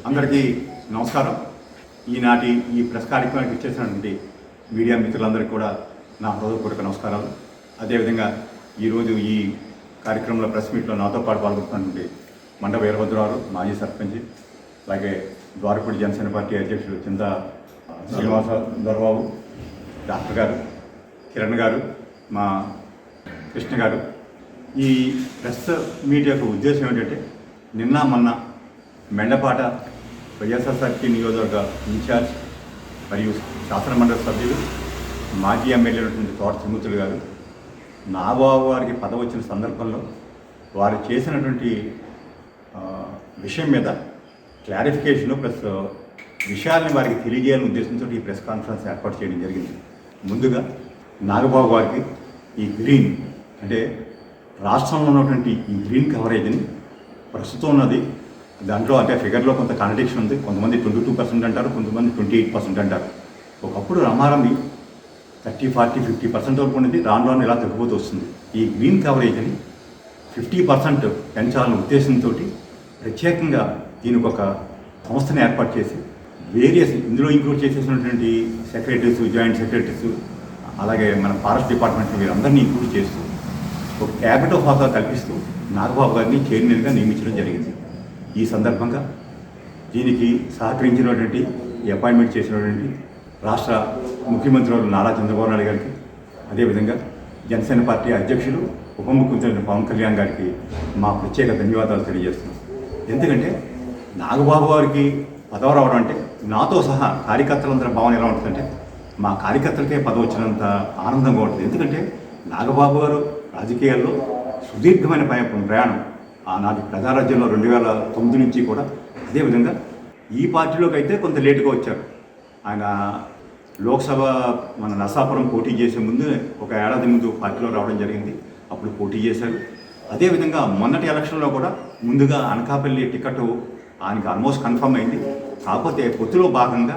అందరికీ నమస్కారం. ఈనాటి ఈ ప్రెస్ కార్యక్రమానికి ఇచ్చేసినటువంటి మీడియా మిత్రులందరికీ కూడా నా హృదయపూర్వక నమస్కారాలు. అదేవిధంగా ఈరోజు ఈ కార్యక్రమంలో ప్రెస్ మీట్లో నాతో పాటు పాల్గొంటున్నటువంటి మండ వీరభద్రరావు మాజీ సర్పంచ్, అలాగే ద్వారపూడి జనసేన పార్టీ అధ్యక్షుడు చింత శ్రీనివాస దొరబాబు, డాక్టర్ గారు, కిరణ్ గారు, మా కృష్ణ గారు. ఈ ప్రెస్ మీట్ యొక్క ఉద్దేశం ఏంటంటే, నిన్న మొన్న మెండపాట వైఎస్ఆర్సీపీ నియోజకవర్గ ఇన్ఛార్జ్ మరియు శాసనమండలి సభ్యులు, మాజీ ఎమ్మెల్యే అయినటువంటి తోట త్రిమూర్తులు గారు నాగబాబు వారికి పదవి వచ్చిన సందర్భంలో వారు చేసినటువంటి విషయం మీద క్లారిఫికేషను ప్లస్ విషయాలను వారికి తెలియజేయాలని ఉద్దేశంతో ఈ ప్రెస్ కాన్ఫరెన్స్ ఏర్పాటు చేయడం జరిగింది. ముందుగా నాగబాబు వారికి ఈ గ్రీన్ అంటే రాష్ట్రంలో ఉన్నటువంటి ఈ గ్రీన్ కవరేజ్ని ప్రస్తుతం ఉన్నది, దాంట్లో అంటే ఫిగర్లో కొంత కాంట్రడిక్షన్ ఉంది. కొంతమంది 22% అంటారు, కొంతమంది 28% అంటారు. ఒకప్పుడు రమారమి 30, 40, 50% వరకు ఉండేది, రాను ఇలా తగ్గిపోతూ వస్తుంది. ఈ గ్రీన్ కవరేజ్ని 50% పెంచాలన్న ఉద్దేశంతో ప్రత్యేకంగా దీనికి ఒక సంస్థను ఏర్పాటు చేసి వేరియస్ ఇందులో ఇంక్లూడ్ చేసేసినటువంటి సెక్రటరీస్, జాయింట్ సెక్రటరీస్, అలాగే మన ఫారెస్ట్ డిపార్ట్మెంట్ వీరందరినీ ఇంక్లూడ్ చేస్తూ ఒక క్యాబినెట్ హోదా కల్పిస్తూ నాగబాబు గారిని చైర్మన్గా నియమించడం జరిగింది. ఈ సందర్భంగా దీనికి సహకరించినటువంటి అపాయింట్మెంట్ చేసినటువంటి రాష్ట్ర ముఖ్యమంత్రి నారా చంద్రబాబు నాయుడు గారికి, అదేవిధంగా జనసేన పార్టీ అధ్యక్షులు ఉప ముఖ్యమంత్రి పవన్ కళ్యాణ్ గారికి మా ప్రత్యేక ధన్యవాదాలు తెలియజేస్తున్నాం. ఎందుకంటే నాగబాబు గారికి పదవి రావడం అంటే నాతో సహా కార్యకర్తలందరూ భావన ఎలా ఉంటుందంటే, మా కార్యకర్తలకే పదవి వచ్చినంత ఆనందంగా ఉంటుంది. ఎందుకంటే నాగబాబు గారు రాజకీయాల్లో సుదీర్ఘమైన ప్రయాణం. ఆనాటి ప్రజారాజ్యంలో 2009 నుంచి కూడా, అదేవిధంగా ఈ పార్టీలోకి అయితే కొంత లేటుగా వచ్చారు. ఆయన లోక్సభ మన నరసాపురం పోటీ చేసే ముందు ఒక ఏడాది ముందు పార్టీలో రావడం జరిగింది, అప్పుడు పోటీ చేశారు. అదేవిధంగా మొన్నటి ఎలక్షన్లో కూడా ముందుగా అనకాపల్లి టికెట్ ఆయనకి ఆల్మోస్ట్ కన్ఫర్మ్ అయింది. కాకపోతే పొత్తులో భాగంగా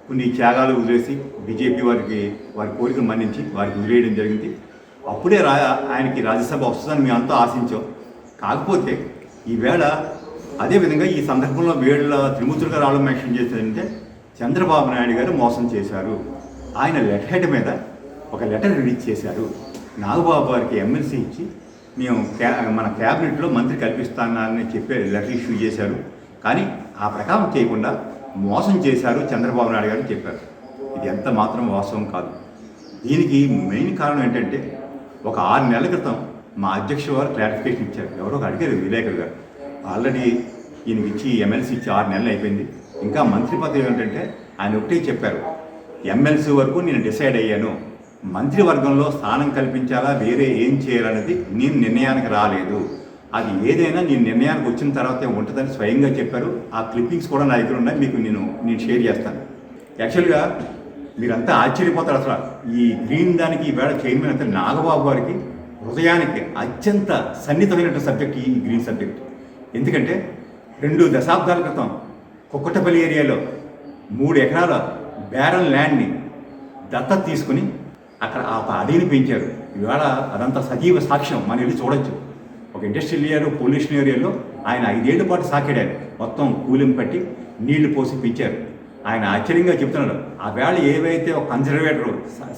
కొన్ని త్యాగాలు వదిలేసి బీజేపీ వారి కోరికను మన్నించి వారికి వదిలేయడం జరిగింది. అప్పుడే ఆయనకి రాజ్యసభ వస్తుందని మేము అంతా ఆశించాం. కాకపోతే ఈవేళ అదేవిధంగా ఈ సందర్భంలో వేళ్ళ త్రిమూర్తులు గారు ఆలో మెన్షన్ చేసేదంటే, చంద్రబాబు నాయుడు గారు మోసం చేశారు. ఆయన లెటర్ హెడ్ మీద ఒక లెటర్ రిలీజ్ చేశారు. నాగబాబు గారికి ఎమ్మెల్సీ ఇచ్చి మేము మన క్యాబినెట్లో మంత్రి కల్పిస్తానని చెప్పే లెటర్ ఇష్యూ చేశారు. కానీ ఆ ప్రకారం చేయకుండా మోసం చేశారు చంద్రబాబు నాయుడు గారు చెప్పారు. ఇది ఎంత మాత్రం వాస్తవం కాదు. దీనికి మెయిన్ కారణం ఏంటంటే, ఒక 6 నెలల క్రితం మా అధ్యక్షుడు వారు క్లారిఫికేషన్ ఇచ్చారు. ఎవరో అడిగారు విలేకరు గారు, ఆల్రెడీ ఈయనకి ఇచ్చి ఎమ్మెల్సీ ఇచ్చి 6 నెలలు అయిపోయింది, ఇంకా మంత్రి పదవి ఏంటంటే ఆయన ఒకటే చెప్పారు, ఎమ్మెల్సీ వరకు నేను డిసైడ్ అయ్యాను, మంత్రివర్గంలో స్థానం కల్పించాలా వేరే ఏం చేయాలనేది నేను నిర్ణయానికి రాలేదు, అది ఏదైనా నేను నిర్ణయానికి వచ్చిన తర్వాతే ఉంటుందని స్వయంగా చెప్పారు. ఆ క్లిప్పింగ్స్ కూడా నా దగ్గర ఉన్నాయి, మీకు నేను షేర్ చేస్తాను. యాక్చువల్గా మీరంతా ఆశ్చర్యపోతారు. అసలు ఈ గ్రీన్ దానికి ఈవేళ చైర్మన్ అయితే నాగబాబు గారికి హృదయానికి అత్యంత సన్నిహితమైనటువంటి సబ్జెక్ట్ ఈ గ్రీన్ సబ్జెక్ట్. ఎందుకంటే 2 దశాబ్దాల క్రితం కుక్కటపల్లి ఏరియాలో 3 ఎకరాల బ్యారన్ ల్యాండ్ని దత్తత తీసుకుని అక్కడ ఆ అడవిని పెంచారు. ఇవాళ అదంతా సజీవ సాక్ష్యం, మనం వెళ్ళి చూడొచ్చు. ఒక ఇండస్ట్రియల్ ఏరియా, పొల్యూషన్ ఏరియాలో ఆయన 5 ఏళ్ల పాటు సాకాడారు. మొత్తం కూలింగ్ పట్టి నీళ్లు పోసి పెంచారు. ఆయన ఆశ్చర్యంగా చెప్తున్నాడు, ఆ వేళ ఏవైతే ఒక కన్జర్వేటర్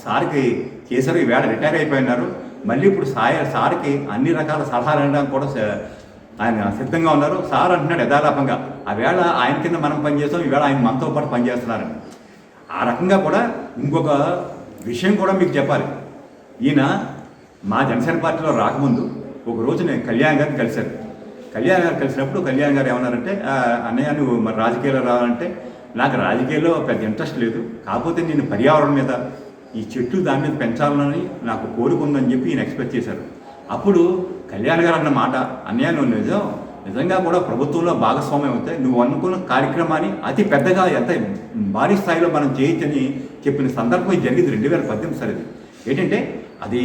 సార్కి చేశారో ఈవేళ రిటైర్ అయిపోయినారు, మళ్ళీ ఇప్పుడు సార్కి అన్ని రకాల సలహాలు అనడానికి కూడా ఆయన సిద్ధంగా ఉన్నారు. సార్ అంటున్నాడు యథాలాపంగా, ఆ వేళ ఆయన కింద మనం పనిచేస్తాం, ఈవేళ ఆయన మనతో పాటు పనిచేస్తున్నారని. ఆ రకంగా కూడా ఇంకొక విషయం కూడా మీకు చెప్పాలి. ఈయన మా జనసేన పార్టీలో రాకముందు ఒక రోజు నేను కళ్యాణ్ గారిని కలిశాను. కళ్యాణ్ గారు కలిసినప్పుడు కళ్యాణ్ గారు ఏమన్నారంటే, అన్నయ్య నువ్వు మరి రాజకీయాల్లో రావాలంటే, నాకు రాజకీయాల్లో పెద్ద ఇంట్రెస్ట్ లేదు, కాకపోతే నేను పర్యావరణం మీద ఈ చెట్లు దాని మీద పెంచాలని నాకు కోరుకుందని చెప్పి ఈయన ఎక్స్పెక్ట్ చేశారు. అప్పుడు కళ్యాణ్ గారు అన్న మాట, అన్నయ్య నువ్వు నిజంగా కూడా ప్రభుత్వంలో భాగస్వామ్యం అవుతాయి, నువ్వు అనుకున్న కార్యక్రమాన్ని అతి పెద్దగా ఎంత భారీ స్థాయిలో మనం చేయొచ్చని చెప్పిన సందర్భం జరిగింది 2018 సరిది. ఏంటంటే అది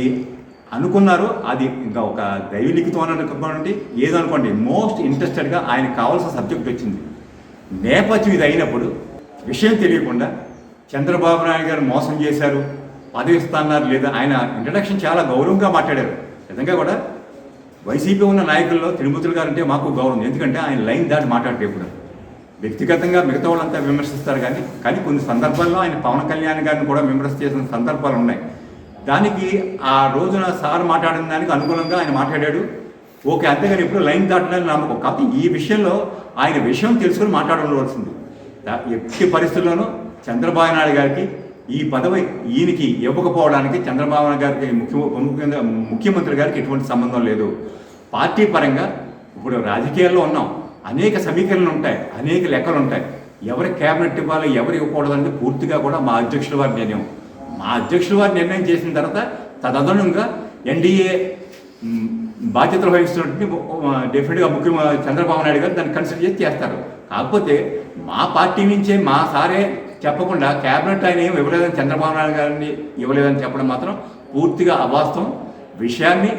అనుకున్నారు, అది ఇంకా ఒక దైవలిఖితం అనుకోండి ఏదనుకోండి, మోస్ట్ ఇంట్రెస్టెడ్గా ఆయనకు కావాల్సిన సబ్జెక్ట్ వచ్చింది. నేపథ్యం ఇది అయినప్పుడు విషయం తెలియకుండా చంద్రబాబు నాయుడు గారు మోసం చేశారు, పదవి ఇస్తున్నారు లేదా, ఆయన ఇంట్రడక్షన్ చాలా గౌరవంగా మాట్లాడారు. నిజంగా కూడా వైసీపీ ఉన్న నాయకుల్లో త్రిమూర్తులు గారు అంటే మాకు గౌరవం, ఎందుకంటే ఆయన లైన్ దాటి మాట్లాడితే ఇప్పుడు వ్యక్తిగతంగా మిగతా వాళ్ళంతా విమర్శిస్తారు కానీ కొన్ని సందర్భాల్లో ఆయన పవన్ కళ్యాణ్ గారిని కూడా విమర్శ చేసిన సందర్భాలు ఉన్నాయి. దానికి ఆ రోజున సార్ మాట్లాడిన దానికి అనుగుణంగా ఆయన మాట్లాడాడు. ఓకే, అంతేగాని ఎప్పుడు లైన్ దాటడానికి నమ్మకం. కాబట్టి ఈ విషయంలో ఆయన విషయం తెలుసుకుని మాట్లాడవలసింది. ఎట్టి పరిస్థితుల్లోనూ చంద్రబాబు నాయుడు గారికి ఈ పదవి ఈయనకి ఇవ్వకపోవడానికి చంద్రబాబు నాయుడు గారికి ముఖ్యమంత్రి గారికి ఎటువంటి సంబంధం లేదు. పార్టీ పరంగా ఇప్పుడు రాజకీయాల్లో ఉన్నాం, అనేక సమీకరణలు ఉంటాయి, అనేక లెక్కలు ఉంటాయి. ఎవరి క్యాబినెట్ ఇవ్వాలి, ఎవరు ఇవ్వకూడదంటే పూర్తిగా కూడా మా అధ్యక్షుల వారి నిర్ణయం. మా అధ్యక్షుల వారి నిర్ణయం చేసిన తర్వాత తదనుగుణంగా ఎన్డీఏ బాధ్యతలు వహిస్తున్నటువంటి డెఫినెట్గా చంద్రబాబు నాయుడు గారు దాన్ని కన్సిడర్ చేసి చేస్తారు. కాకపోతే మా పార్టీ నుంచే మా సారే చెప్పకుండా క్యాబినెట్ ఆయన ఏం ఇవ్వలేదని చంద్రబాబు నాయుడు గారిని ఇవ్వలేదని చెప్పడం మాత్రం పూర్తిగా అవాస్తవం. విషయాన్ని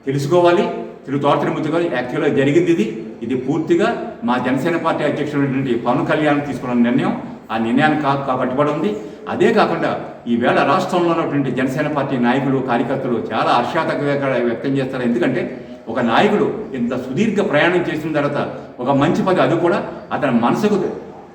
తెలుసుకోవాలి, తిరుగుతోడుకోవాలి. యాక్చువల్గా జరిగింది ఇది పూర్తిగా మా జనసేన పార్టీ అధ్యక్షుడైనటువంటి పవన్ కళ్యాణ్ తీసుకున్న నిర్ణయం. ఆ నిర్ణయాన్ని కట్టుబడి ఉంది. అదే కాకుండా ఈవేళ రాష్ట్రంలో ఉన్నటువంటి జనసేన పార్టీ నాయకులు, కార్యకర్తలు చాలా హర్షాతగా వ్యక్తం చేస్తారు. ఎందుకంటే ఒక నాయకుడు ఇంత సుదీర్ఘ ప్రయాణం చేసిన తర్వాత ఒక మంచి పదవి, అది కూడా అతని మనసుకు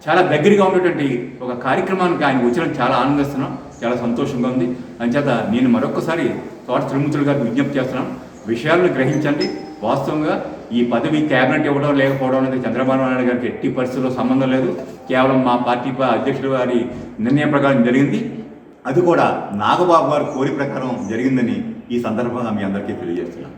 చాలా దగ్గరగా ఉన్నటువంటి ఒక కార్యక్రమానికి ఆయన వచ్చిన చాలా ఆనందిస్తున్నాం, చాలా సంతోషంగా ఉంది. అంచేత నేను మరొకసారి తోట త్రిమూర్తులు గారికి విజ్ఞప్తి చేస్తున్నాను, విషయాలను గ్రహించండి. వాస్తవంగా ఈ పదవి క్యాబినెట్ ఇవ్వడం లేకపోవడం అనేది చంద్రబాబు నాయుడు గారికి ఎట్టి పరిస్థితుల్లో సంబంధం లేదు. కేవలం మా పార్టీ అధ్యక్షుడు గారి నిర్ణయం ప్రకారం జరిగింది. అది కూడా నాగబాబు గారి కోరి ప్రకారం జరిగిందని ఈ సందర్భంగా మీ అందరికీ తెలియజేస్తున్నాను.